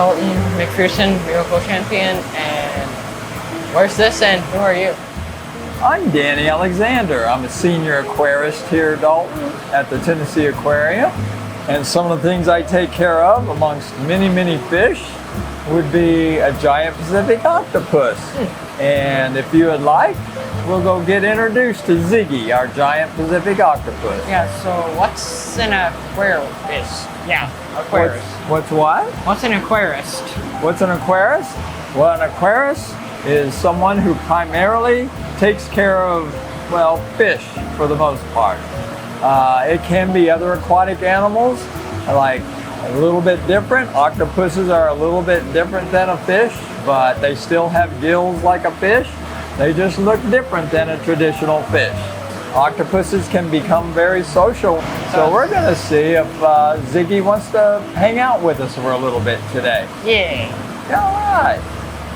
Dalton McPherson, Miracle Champion, and where's this and who are you? I'm Danny Alexander. I'm a senior aquarist here, Dalton, at the Tennessee Aquarium. And some of the things I take care of, amongst many, many fish, would be a giant Pacific octopus. And if you would like, we'll go get introduced to Ziggy, our giant Pacific octopus. Yeah, so what's an aquarist? Yeah, aquarist. What's what? What's an aquarist? What's an aquarist? Well, an aquarist is someone who primarily takes care of, well, fish for the most part. It can be other aquatic animals, like a little bit different. Octopuses are a little bit different than a fish, but they still have gills like a fish. They just look different than a traditional fish. Octopuses can become very social, so we're going to see if Ziggy wants to hang out with us for a little bit today. Yeah. All right.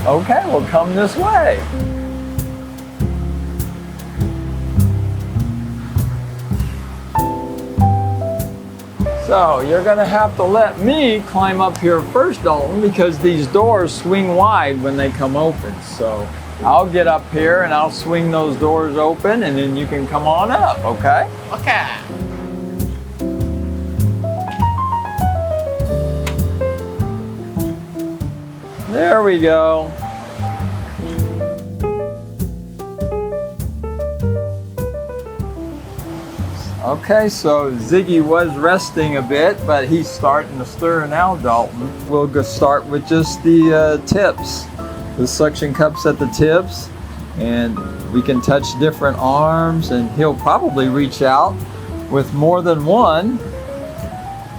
Okay, well, come this way. So you're going to have to let me climb up here first, Dalton, because these doors swing wide when they come open. So I'll get up here and I'll swing those doors open, and then you can come on up, okay? Okay. There we go. Okay, so Ziggy was resting a bit, but he's starting to stir now, Dalton. We'll go start with just the tips, the suction cups at the tips, and we can touch different arms, and he'll probably reach out with more than one,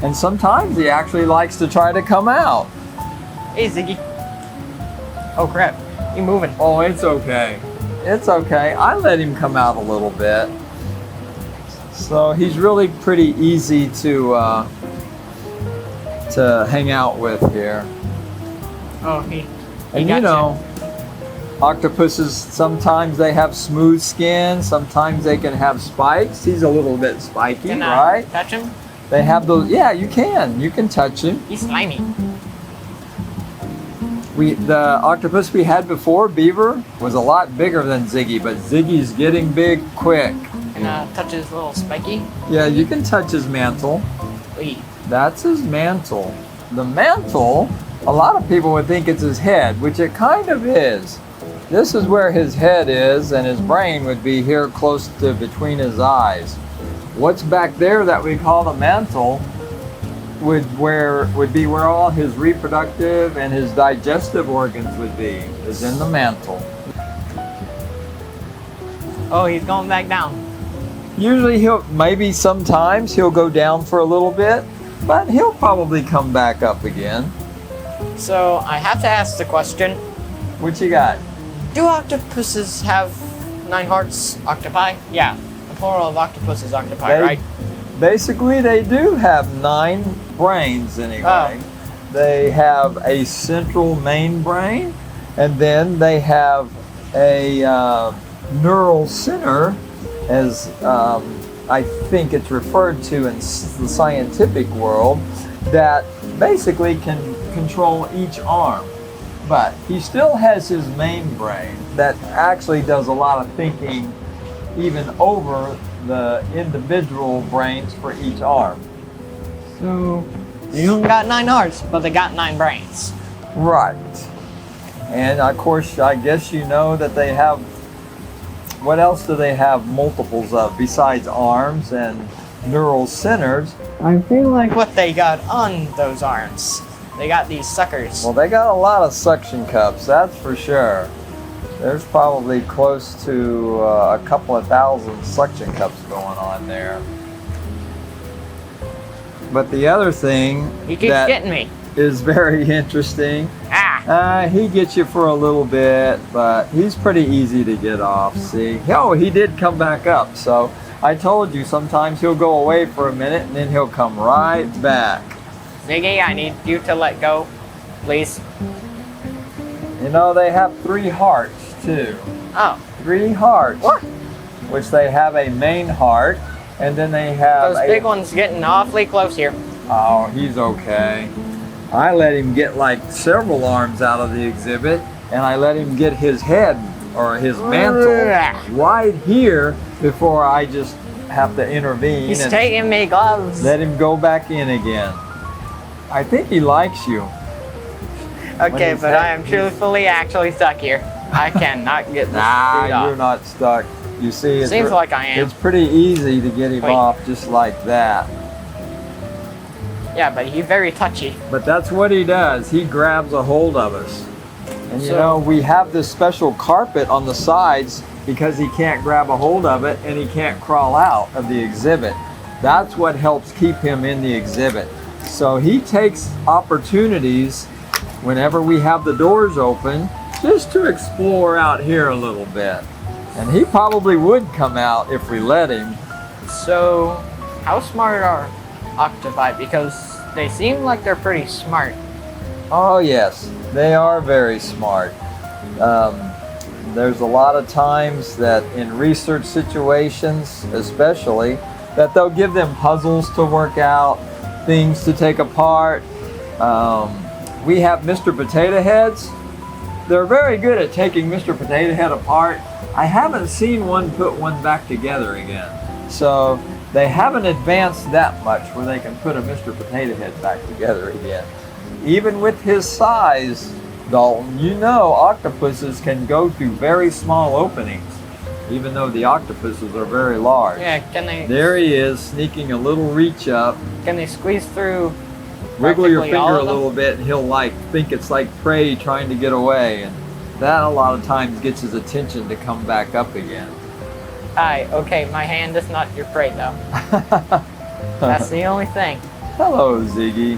and sometimes he actually likes to try to come out. Hey, Ziggy. Oh, crap. You moving? Oh, it's okay. It's okay. I let him come out a little bit. So he's really pretty easy to hang out with here. Oh, he and you know, octopuses, sometimes they have smooth skin, sometimes they can have spikes. He's a little bit spiky, can right? I touch him? They have those, yeah, you can touch him. He's slimy. The octopus we had before, Beaver, was a lot bigger than Ziggy, but Ziggy's getting big quick. Can I touch his little spiky? Yeah, you can touch his mantle. Wait. That's his mantle. The mantle, a lot of people would think it's his head, which it kind of is. This is where his head is, and his brain would be here close to between his eyes. What's back there that we call the mantle would be where all his reproductive and his digestive organs would be, is in the mantle. Oh, he's going back down. Usually sometimes he'll go down for a little bit, but he'll probably come back up again. So I have to ask the question. What you got? Do octopuses have 9 hearts? Octopi? Yeah. The plural of octopus is octopi, right? Basically, they do have 9 brains anyway. Oh. They have a central main brain, and then they have a neural center, as I think it's referred to in the scientific world, that basically can control each arm. But he still has his main brain that actually does a lot of thinking even over the individual brains for each arm. So they don't got 9 hearts, but they got 9 brains. Right. And of course, I guess you know that they have, what else do they have multiples of besides arms and neural centers? I feel like what they got on those arms. They got these suckers. Well, they got a lot of suction cups, that's for sure. There's probably close to a couple of thousand suction cups going on there. But the other thing He keeps getting me. is very interesting. Ah! He gets you for a little bit, but he's pretty easy to get off, see? Oh, he did come back up, so I told you sometimes he'll go away for a minute and then he'll come right back. Ziggy, I need you to let go, please. You know, they have 3 hearts, too. Oh. 3 hearts. What? Which they have a main heart, and then they have Those big ones getting awfully close here. Oh, he's okay. I let him get like several arms out of the exhibit, and I let him get his head or his mantle right here before I just have to intervene. He's and taking me gloves. let him go back in again. I think he likes you. Okay, but I am truthfully actually stuck here. I cannot get this dude Nah, off. you're not stuck. You see, Seems like I am. It's pretty easy to get him Wait. off just like that. Yeah, but he's very touchy. But that's what he does. He grabs a hold of us. And you So- know, we have this special carpet on the sides because he can't grab a hold of it and he can't crawl out of the exhibit. That's what helps keep him in the exhibit. So he takes opportunities whenever we have the doors open just to explore out here a little bit. And he probably would come out if we let him. So, how smart are octopi? Because they seem like they're pretty smart. Oh yes, they are very smart. There's a lot of times that in research situations, especially, that they'll give them puzzles to work out, things to take apart. We have Mr. Potato Heads. They're very good at taking Mr. Potato Head apart. I haven't seen one put one back together again. So they haven't advanced that much where they can put a Mr. Potato Head back together again. Even with his size, Dalton, you know octopuses can go through very small openings, even though the octopuses are very large. Yeah, can There he is, sneaking a little reach up. they squeeze through? Wiggle your practically finger all a of them? little bit and he'll like think it's like prey trying to get away, and that a lot of times gets his attention to come back up again. Hi, okay, my hand is not your prey though. That's the only thing. Hello, Ziggy.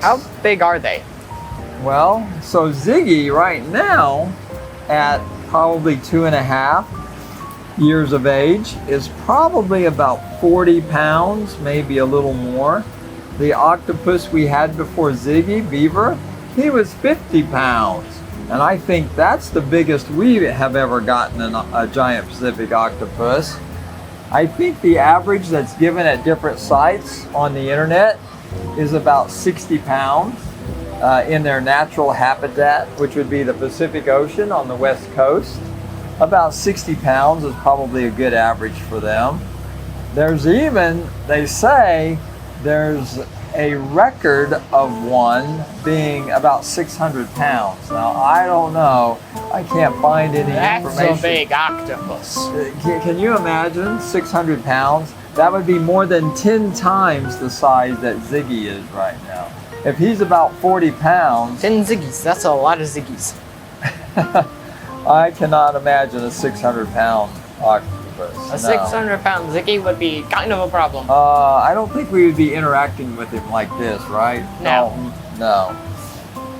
How big are they? Well, so Ziggy right now, at probably 2.5 years of age, is probably about 40 pounds, maybe a little more. The octopus we had before Ziggy, Beaver, he was 50 pounds. And I think that's the biggest we have ever gotten in a giant Pacific octopus. I think the average that's given at different sites on the internet is about 60 pounds in their natural habitat, which would be the Pacific Ocean on the west coast. About 60 pounds is probably a good average for them. There's even, they say, there's a record of one being about 600 pounds. Now, I don't know. I can't find any information. That's a big octopus. Can you imagine 600 pounds? That would be more than 10 times the size that Ziggy is right now. If he's about 40 pounds, 10 Ziggies, that's a lot of Ziggies. I cannot imagine a 600-pound octopus. A 600-pound Ziggy would be kind of a problem. I don't think we would be interacting with him like this, right? No. No.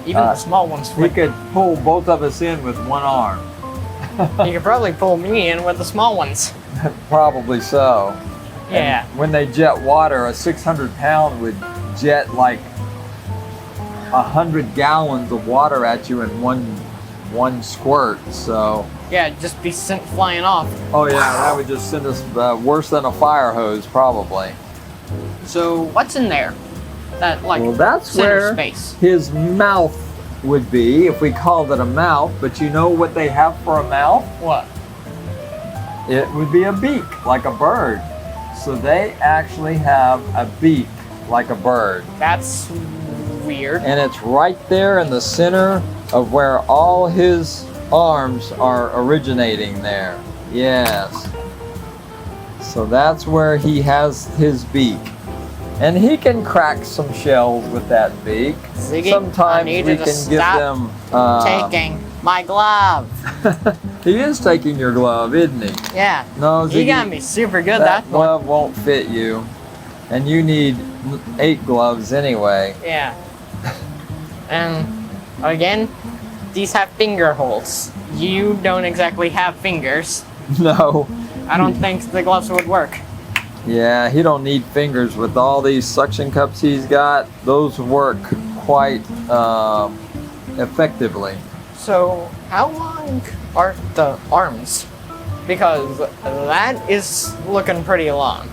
Even the small ones He would. could pull both of us in with one arm. You could probably pull me in with the small ones. Probably so. Yeah. And when they jet water, a 600-pound would jet like 100 gallons of water at you in one squirt. So. Yeah, just be sent flying off. Oh yeah, that would just send us worse than a fire hose, probably. So what's in there? That like Well, that's center where space. his mouth would be, if we called it a mouth. But you know what they have for a mouth? What? It would be a beak, like a bird. So they actually have a beak, like a bird. That's weird. And it's right there in the center of where all his arms are originating there. Yes. So that's where he has his beak. And he can crack some shells with that beak. Ziggy, I Sometimes need we you to can give stop them... taking my glove. He is taking your glove, isn't he? Yeah. No, You Ziggy, got me super good that that one. glove won't fit you. And you need 8 gloves anyway. Yeah. And again, these have finger holes. You don't exactly have fingers. No. I don't think the gloves would work. Yeah, he don't need fingers with all these suction cups he's got. Those work quite effectively. So, how long are the arms? Because that is looking pretty long.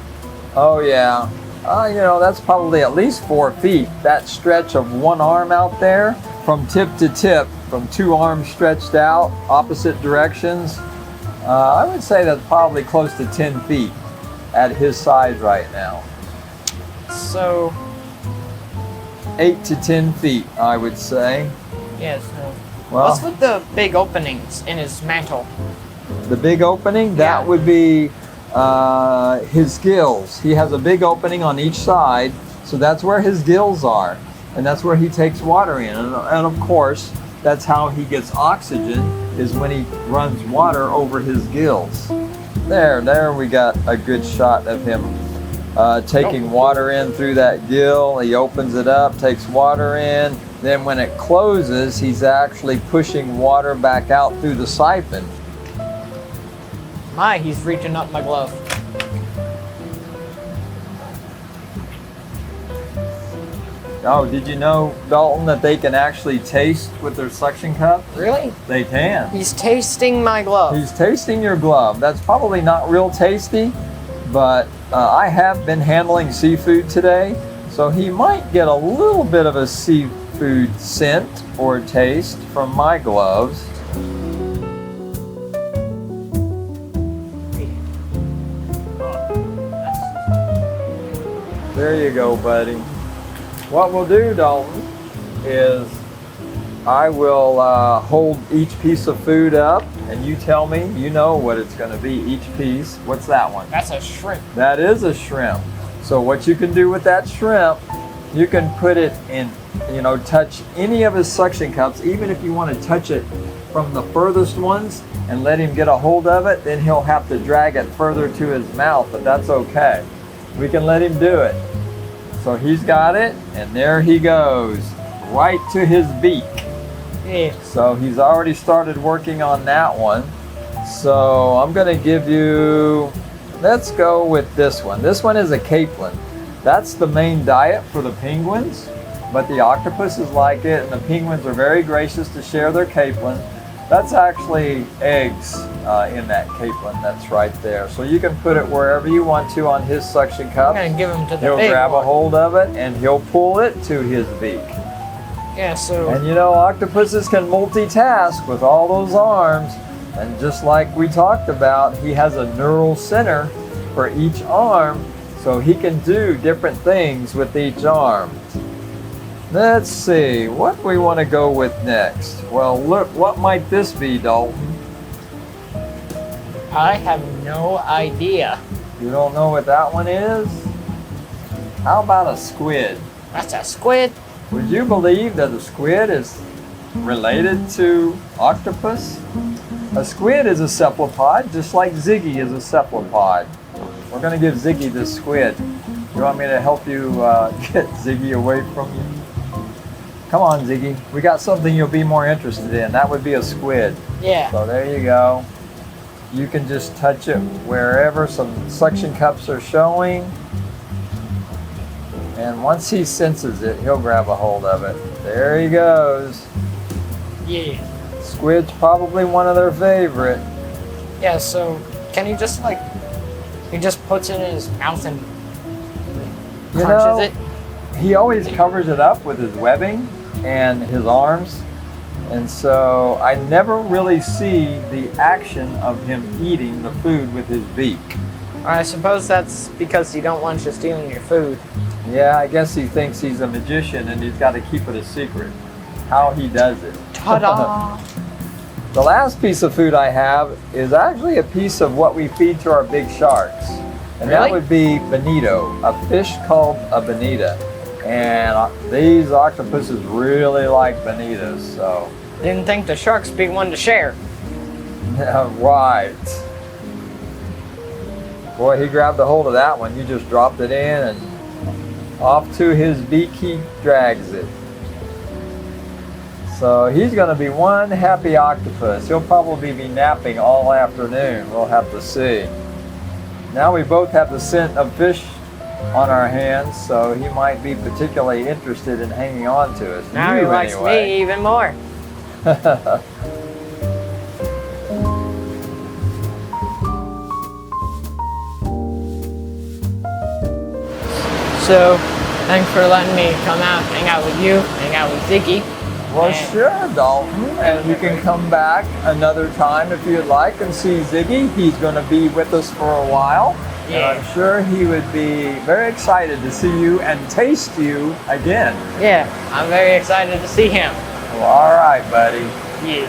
Oh yeah, You know, that's probably at least 4 feet. That stretch of one arm out there, from tip to tip, from 2 arms stretched out, opposite directions. I would say that's probably close to 10 feet at his size right now. So 8 to 10 feet, I would say. yes. Well, What's with the big openings in his mantle? the big opening, that Yeah. would be his gills. He has a big opening on each side, so that's where his gills are, and that's where he takes water in. And of course, that's how he gets oxygen, is when he runs water over his gills. There we got a good shot of him taking water in through that gill. He opens it up, takes water in. Then when it closes, he's actually pushing water back out through the siphon. My, he's reaching up my glove. Oh, did you know, Dalton, that they can actually taste with their suction cup? Really? They can. He's tasting my glove. He's tasting your glove. That's probably not real tasty, but I have been handling seafood today, so he might get a little bit of a seafood scent or taste from my gloves. There you go, buddy. What we'll do, Dalton, is I will hold each piece of food up, and you tell me, you know what it's going to be, each piece. What's that one? That's a shrimp. That is a shrimp. So what you can do with that shrimp, you can put it in, you know, touch any of his suction cups, even if you want to touch it from the furthest ones and let him get a hold of it, then he'll have to drag it further to his mouth, but that's okay. We can let him do it. So he's got it, and there he goes, right to his beak. Yeah. So he's already started working on that one. So I'm gonna give you, let's go with this one. This one is a capelin. That's the main diet for the penguins, but the octopuses like it, and the penguins are very gracious to share their capelin. That's actually eggs in that capelin that's right there. So you can put it wherever you want to on his suction cup. I'm gonna give him to the He'll big grab a one. hold of it and he'll pull it to his beak. Yeah, so And you know, octopuses can multitask with all those arms. And just like we talked about, he has a neural center for each arm, so he can do different things with each arm. Let's see, what we want to go with next? Well, look, what might this be, Dalton? I have no idea. You don't know what that one is? How about a squid? That's a squid. Would you believe that a squid is related to octopus? A squid is a cephalopod, just like Ziggy is a cephalopod. We're going to give Ziggy this squid. You want me to help you get Ziggy away from you? Come on, Ziggy. We got something you'll be more interested in. That would be a squid. Yeah. So there you go. You can just touch it wherever some suction cups are showing. And once he senses it, he'll grab a hold of it. There he goes. Yeah. Squid's probably one of their favorite. Yeah, so can he just like, he just puts it in his mouth and You crunches know, it? he always covers it up with his webbing and his arms. And so I never really see the action of him eating the food with his beak. I suppose that's because you don't want you stealing your food. Yeah, I guess he thinks he's a magician and he's got to keep it a secret. How he does it. Ta-da! The last piece of food I have is actually a piece of what we feed to our big sharks. And that Really? would be bonito, a fish called a bonita. And these octopuses really like bonitas, so. Didn't think the sharks be one to share. Right. Boy, he grabbed a hold of that one. You just dropped it in and off to his beak he drags it. So he's going to be one happy octopus. He'll probably be napping all afternoon. We'll have to see. Now we both have the scent of fish on our hands, so he might be particularly interested in hanging on to us. Now he You, likes anyway. me even more. So thanks for letting me come out, hang out with you, hang out with Ziggy. Well, And- sure, Dalton. And you can come back another time if you'd like and see Ziggy. He's going to be with us for a while. Yeah. And I'm sure he would be very excited to see you and taste you again. Yeah, I'm very excited to see him. Well, all right, buddy. Yeah.